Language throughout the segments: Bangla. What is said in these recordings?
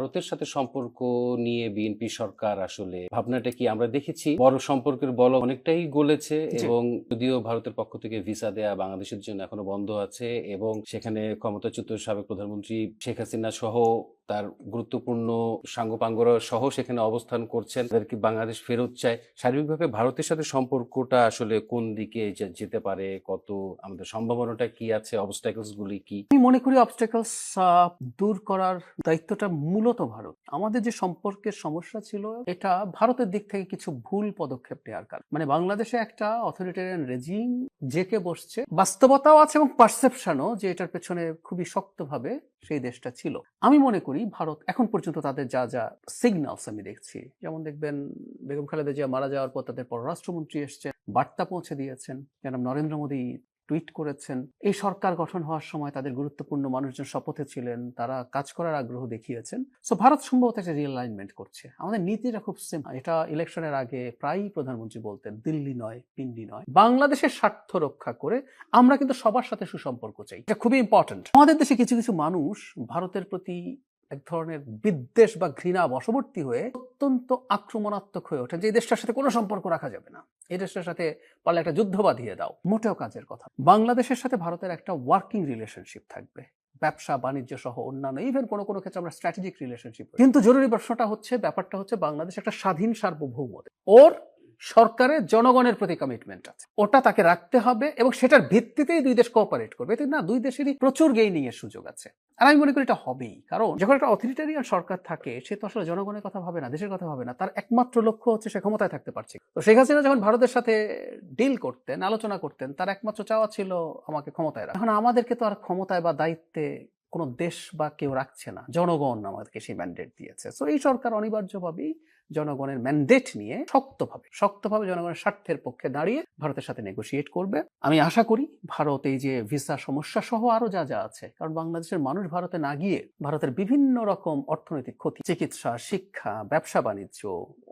ভারতের সাথে সম্পর্ক নিয়ে বিএনপি সরকার আসলে ভাবনাটা কি আমরা দেখেছি বড় সম্পর্কের বল অনেকটাই গলেছে এবং যদিও ভারতের পক্ষ থেকে ভিসা দেয়া বাংলাদেশের জন্য এখনো বন্ধ আছে এবং সেখানে ক্ষমতাচ্যুত সাবেক প্রধানমন্ত্রী শেখ হাসিনা সহ তার গুরুত্বপূর্ণ সাঙ্গপাঙ্গরা সহ সেখানে অবস্থান করছেন, তাদেরকে বাংলাদেশ ফেরত চায়। শারীরিকভাবে ভারতের সাথে সম্পর্কটা আসলে কোন দিকে যেতে পারে, কত আমাদের সম্ভাবনাটা কি আছে, অবস্টাকলস গুলি কি? আমি মনে করি অবস্টাকলস দূর করার দায়িত্বটা মূলত ভারত। আমাদের যে সম্পর্কের সমস্যা ছিল এটা ভারতের দিক থেকে কিছু ভুল পদক্ষেপ নেওয়ার কারণ, মানে বাংলাদেশে একটা অথরিটেরিয়ান রেজিম জেকে বসছে, বাস্তবতাও আছে এবং পারসেপশনও যে এটার পেছনে খুবই শক্তভাবে সেই দেশটা ছিল। আমি মনে করি ভারত এখন পর্যন্ত তাদের যা যা সিগন্যালস আমি দেখছি, যেমন দেখবেন বেগম খালেদা জিয়া মারা যাওয়ার পর তাদের পররাষ্ট্রমন্ত্রী এসছেন, বার্তা পৌঁছে দিয়েছেন, জনাব নরেন্দ্র মোদী টুইট করেছেন, এই সরকার গঠন হওয়ার সময় তাদের গুরুত্বপূর্ণ মানুষজন শপথে ছিলেন, তারা কাজ করার আগ্রহ দেখিয়েছেন। সো ভারত সম্ভবত একটা রিঅ্যালাইনমেন্ট করছে। আমাদের নীতিটা খুব সিম্পল, এটা ইলেকশনের আগে প্রায়ই প্রধানমন্ত্রী বলতেন, দিল্লি নয় পিন্ডি নয়, বাংলাদেশের স্বার্থ রক্ষা করে আমরা কিন্তু সবার সাথে সুসম্পর্ক চাই। এটা খুবই ইম্পর্টেন্ট। আমাদের দেশে কিছু কিছু মানুষ ভারতের প্রতি এক ধরনের বিদ্বেষ বা ঘৃণা বশবর্তী হয়ে অত্যন্ত আক্রমণাত্মক হয়ে ওঠে যে এই দেশটার সাথে কোনো সম্পর্ক রাখা যাবে না, এই দেশটার সাথে পারলে একটা যুদ্ধ বাঁধিয়ে দাও। মোটেও কাজের কথা। বাংলাদেশের সাথে ভারতের একটা ওয়ার্কিং রিলেশনশিপ থাকবে, ব্যবসা বাণিজ্য সহ অন্যান্য, ইভেন কোনো কোনো ক্ষেত্রে আমরা স্ট্র্যাটেজিক রিলেশনশিপ। কিন্তু জরুরি ব্যাপারটা হচ্ছে বাংলাদেশ একটা স্বাধীন সার্বভৌম, ওর সরকারের জনগণের প্রতি কমিটমেন্ট আছে, ওটা তাকে রাখতে হবে এবং সেটার ভিত্তিতেই দুই দেশ কোঅপারেট করবে। এতে না দুই দেশেরই প্রচুর গেইনিং এর সুযোগ আছে। আর আমি মনে করি এটা হবেই, কারণ যখন একটা অথরিটারিয়ান সরকার থাকে সে তো আসলে জনগণের কথা ভাবে না, দেশের কথা ভাবে না, তার একমাত্র লক্ষ্য হচ্ছে সে ক্ষমতায় থাকতে পারছে। তো শেখ হাসিনা যখন ভারতের সাথে ডিল করতেন, আলোচনা করতেন, তার একমাত্র চাওয়া ছিল আমাকে ক্ষমতায় রাখা। এখন আমাদেরকে তো আর ক্ষমতায় বা দায়িত্বে কোনো দেশ বা কেউ রাখছে না, জনগণ আমাদেরকে সেই ম্যান্ডেট দিয়েছে। সো এই সরকার অনিবার্যভাবেই জনগণের ম্যান্ডেট নিয়ে শক্তভাবে জনগণের স্বার্থের পক্ষে দাঁড়িয়ে ভারতের সাথে নেগোশিয়েট করবে। আমি আশা করি ভারত এই যে ভিসা সমস্যা সহ আরো যা যা আছে, কারণ বাংলাদেশের মানুষ ভারতে না গিয়ে ভারতের বিভিন্ন রকম অর্থনৈতিক ক্ষতি, চিকিৎসা, শিক্ষা, ব্যবসা বাণিজ্য,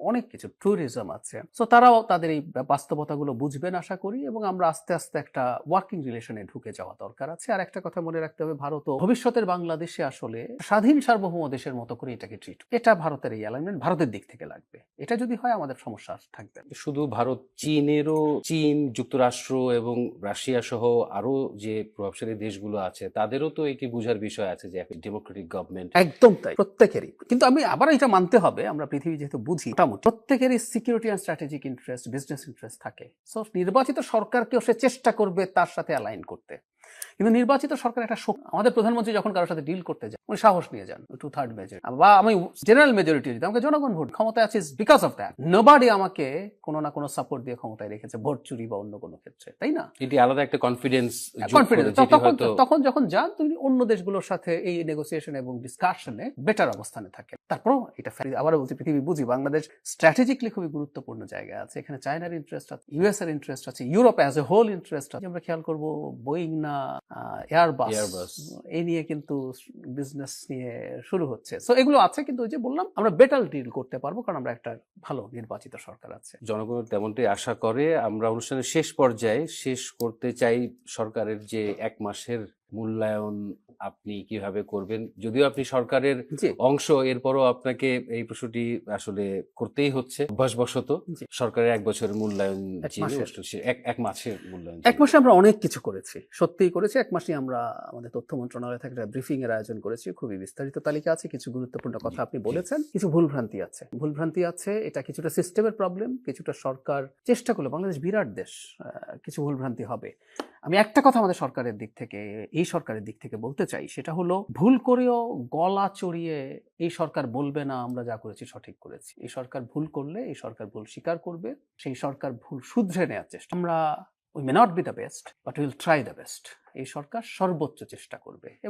অনেক কিছু, ট্যুরিজম আছে, সো তারাও তাদের এই বাস্তবতাগুলো বুঝবেন আশা করি, এবং আমরা আস্তে আস্তে একটা ওয়ার্কিং রিলেশনে ঢুকে যাওয়া দরকার আছে। আর একটা কথা মনে রাখতে হবে, ভারতও ভবিষ্যতের বাংলাদেশে আসলে স্বাধীন সার্বভৌম দেশের মতো করে এটাকে ট্রিট, এটা ভারতের এই অ্যালাইনমেন্ট ভারতের দিক থেকে লাগবে। এটা যদি হয় আমাদের সমস্যা থাকবে। শুধু ভারত, চীন, যুক্তরাষ্ট্র এবং রাশিয়া সহ আরো যে প্রভাবশালী দেশগুলো আছে তাদেরও তো এটি বোঝার বিষয় আছে যে ডেমোক্রেটিক গভর্নমেন্ট। একদম তাই, প্রত্যেকেরই। কিন্তু আমি আবার এটা মানতে হবে, আমরা পৃথিবী যেহেতু বুঝি, প্রত্যেকেরই security and strategic interest, business interest থাকে। সো নির্বাচিত সরকারকেও সে চেষ্টা করবে তার সাথে অ্যালাইন করতে। কিন্তু নির্বাচিত সরকার একটা শক্তি, আমাদের প্রধানমন্ত্রী যখন কারোর সাথে ডিল করতে যান উনি সাহস নিয়ে যান 2/3 মেজরিটি, বা আমি জেনারেল মেজরিটি, যদি আমাকে জনগণ ভোট ক্ষমতায় আছে বিকজ অফ দ্যাট, নোবডি আমাকে কোনো না কোনো সাপোর্ট দিয়ে ক্ষমতায় রেখেছে, ভোট চুরি বা অন্য কোনো ক্ষেত্রে, তাই না? এটি আলাদা একটা কনফিডেন্স। তখন যখন যান তুমি অন্য দেশগুলোর সাথে এই নেগোসিয়েশন এবং ডিসকাশনে বেটার অবস্থানে থাকে। তারপর এটা আবার বলছি, পৃথিবী বুঝি, বাংলাদেশ স্ট্র্যাটেজিকলি খুবই গুরুত্বপূর্ণ জায়গায় আছে। এখানে চায়নার ইন্টারেস্ট আছে, ইউএস এর ইন্টারেস্ট আছে, Europe as a whole interest আছে। আমরা খেয়াল করবো বোয়িং না এয়ারবাস, এই নিয়ে কিন্তু বিজনেস নিয়ে শুরু হচ্ছে। সো এগুলো আছে, কিন্তু ওই যে বললাম আমরা বেটার ডিল করতে পারবো কারণ আমরা একটা ভালো নির্বাচিত সরকার আছে। জনগণ তেমনটাই আশা করে। আমরা অনুষ্ঠানের শেষ পর্যায়ে শেষ করতে চাই সরকারের যে 1 মাসের মূল্যায়ন আপনি কিভাবে করবেন, যদিও আপনি সরকারের অংশ, এরপরও আপনাকে এই প্রশ্নটি আসলে করতেই হচ্ছে অভ্যাসবশত। সরকারের 1 বছরের মূল্যায়ন, 1 মাসের মূল্যায়ন। 1 মাসে আমরা অনেক কিছু করেছি, সত্যিই করেছি। 1 মাসে আমরা আমাদের তথ্য মন্ত্রণালয় থেকে একটা ব্রিফিং এর আয়োজন করেছি, খুবই বিস্তারিত তালিকা আছে, কিছু গুরুত্বপূর্ণ কথা আপনি বলেছেন, কিছু ভুলভ্রান্তি আছে, এটা কিছুটা সিস্টেমের প্রবলেম, কিছুটা সরকার চেষ্টা করলে, বাংলাদেশ বিরাট দেশ, কিছু ভুলভ্রান্তি হবে। আমি একটা কথা আমাদের সরকারের দিক থেকে, এই সরকারের দিক থেকে বলতে চাই, সেটা হলো ভুল করেও গলা চড়িয়ে এই সরকার বলবে না আমরা যা করেছি সঠিক করেছি। এই সরকার ভুল করলে এই সরকার ভুল স্বীকার করবে, সেই সরকার ভুল শুধরে নেওয়ার চেষ্টা। আমরা we may not be the best, but we will try the best। এই সরকার সর্বোচ্চ চেষ্টা করবে এবং